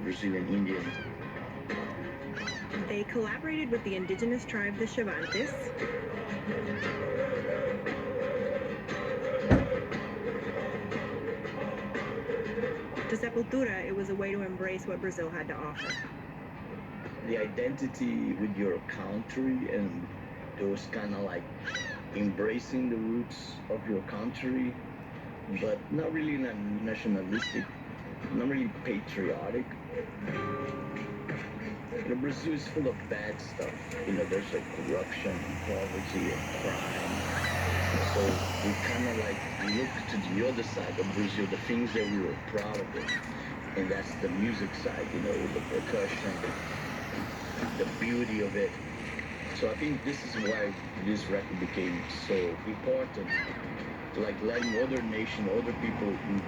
Brazilian Indians. They collaborated with the indigenous tribe, the Chavantes. To Sepultura, it was a way to embrace what Brazil had to offer. The identity with your country and those kind of like embracing the roots of your country, but not really nationalistic, not really patriotic. Brazil is full of bad stuff. There's like corruption, poverty, and crime. So we kind of like look to the other side of Brazil, the things that we were proud of it. And that's the music side, the percussion, the beauty of it. So I think this is why this record became so important. Like letting other nations, other people